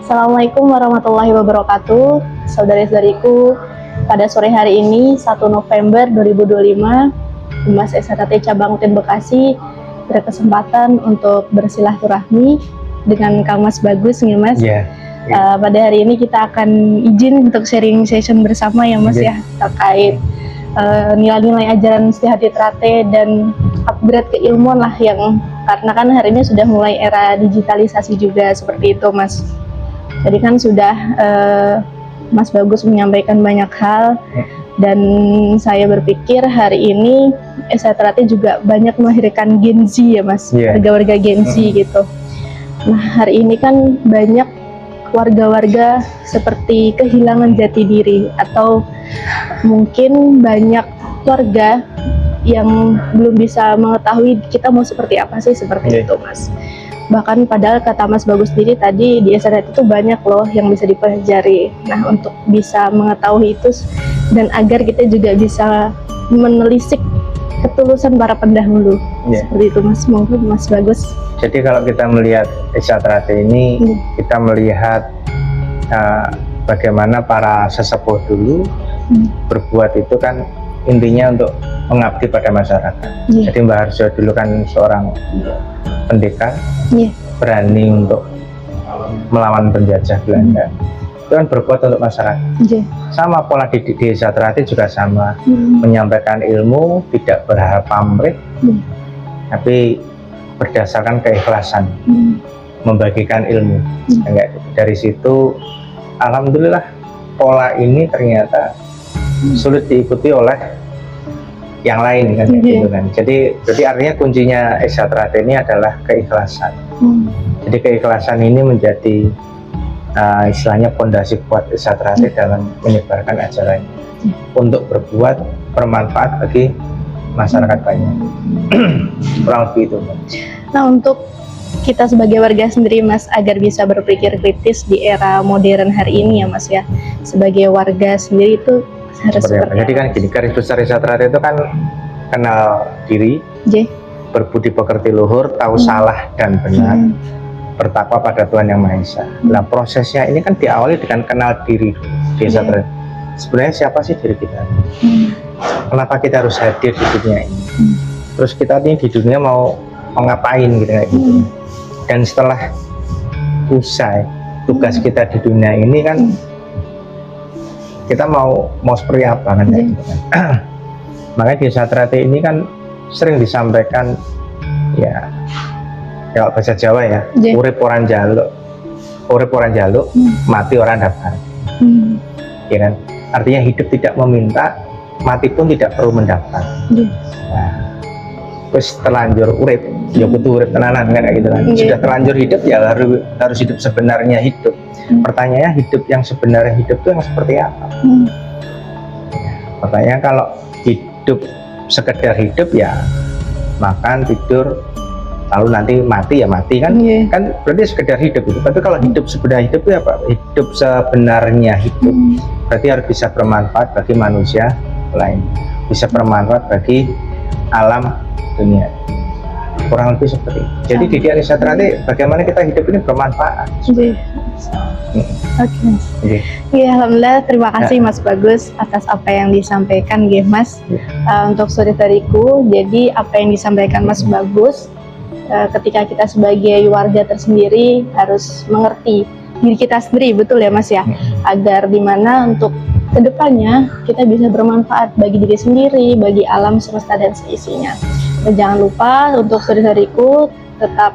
Assalamualaikum warahmatullahi wabarakatuh. Saudari-saudariku, pada sore hari ini 1 November 2025, Humas SHT Cabang UTN Bekasi berkesempatan untuk bersilaturahmi dengan Kang Mas Bagus nih Mas. Pada hari ini kita akan izin untuk sharing session bersama ya Mas ya, terkait nilai-nilai ajaran Setia Trate dan upgrade keilmuan lah, yang karena kan hari ini sudah mulai era digitalisasi juga seperti itu Mas. Jadi kan sudah Mas Bagus menyampaikan banyak hal, dan saya berpikir hari ini Setia Trate juga banyak melahirkan Gen Z ya Mas, warga-warga Gen Z gitu. Nah hari ini kan banyak warga-warga seperti kehilangan jati diri, atau mungkin banyak warga yang belum bisa mengetahui kita mau seperti apa sih, seperti itu Mas. Bahkan padahal kata Mas Bagus sendiri tadi di SHT itu banyak loh yang bisa dipelajari. Nah untuk bisa mengetahui itu dan agar kita juga bisa menelisik ketulusan para pendahulu, seperti itu Mas. Monggo Mas Bagus. Jadi kalau kita melihat Setia Trate ini, kita melihat bagaimana para sesepuh dulu berbuat itu kan intinya untuk mengabdi pada masyarakat. Jadi Mbah Harjo dulu kan seorang pendekar, berani untuk melawan penjajah Belanda. Itu kan berbuat untuk masyarakat. Sama pola didik di Setia Trate juga sama, menyampaikan ilmu tidak berharap pamrih, tapi berdasarkan keikhlasan, membagikan ilmu. Dari situ alhamdulillah pola ini ternyata sulit diikuti oleh yang lain kan, gitu kan. Jadi artinya kuncinya Setia Trate ini adalah keikhlasan. Jadi keikhlasan ini menjadi istilahnya pondasi kuat Setia Trate dalam menyebarkan ajaran untuk berbuat bermanfaat bagi masyarakat banyak. Kurang lebih itu. Nah untuk kita sebagai warga sendiri Mas, agar bisa berpikir kritis di era modern hari ini ya Mas ya, sebagai warga sendiri itu harus seperti apa? Jadi kan gini, garis besar Setia Trate itu kan kenal diri, berbudi pekerti luhur, tahu salah dan benar, bertakwa pada Tuhan Yang Maha Esa. Nah prosesnya ini kan diawali dengan kenal diri di Setia Trate. Sebenarnya siapa sih diri kita? Kenapa kita harus hadir di dunia ini? Terus kita ini di dunia mau ngapain gitu kayak gitu. Dan setelah usai tugas kita di dunia ini kan kita mau seperti apa kan kayak gitu kan. Makanya di Setia Trate ini kan sering disampaikan ya kalau bahasa Jawa ya, urip orang jaluk, mati orang daftar. Ya kan? Artinya hidup tidak meminta, mati pun tidak perlu mendaftar. Nah, terus terlanjur urip, ya kudu urip tenanan kan kayak gitu kan. Sudah terlanjur hidup ya harus hidup sebenarnya hidup. Pertanyaannya hidup yang sebenarnya hidup itu yang seperti apa? Pertanyaannya kalau hidup sekedar hidup ya makan tidur lalu nanti mati ya mati kan, kan berarti sekedar hidup itu. Tapi kalau hidup sebenarnya hidup itu apa? Hidup sebenarnya hidup berarti harus bisa bermanfaat bagi manusia lain, bisa bermanfaat bagi alam dunia. Kurang lebih seperti itu. Jadi di Setia Trate bagaimana kita hidup ini bermanfaat. Ya, alhamdulillah, terima kasih Mas Bagus atas apa yang disampaikan Mas. Untuk saudariku, jadi apa yang disampaikan Mas Bagus, ketika kita sebagai warga tersendiri harus mengerti diri kita sendiri, betul ya Mas ya, agar dimana untuk kedepannya kita bisa bermanfaat bagi diri sendiri, bagi alam semesta dan seisinya. Dan jangan lupa untuk saudariku tetap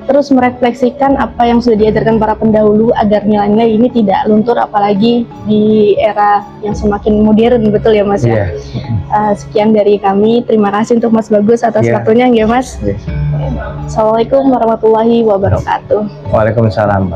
terus merefleksikan apa yang sudah diajarkan para pendahulu agar nilai-nilai ini tidak luntur, apalagi di era yang semakin modern, betul ya Mas ya. Sekian dari kami, terima kasih untuk Mas Bagus atas waktunya ya Mas. Assalamualaikum warahmatullahi wabarakatuh. Waalaikumsalam.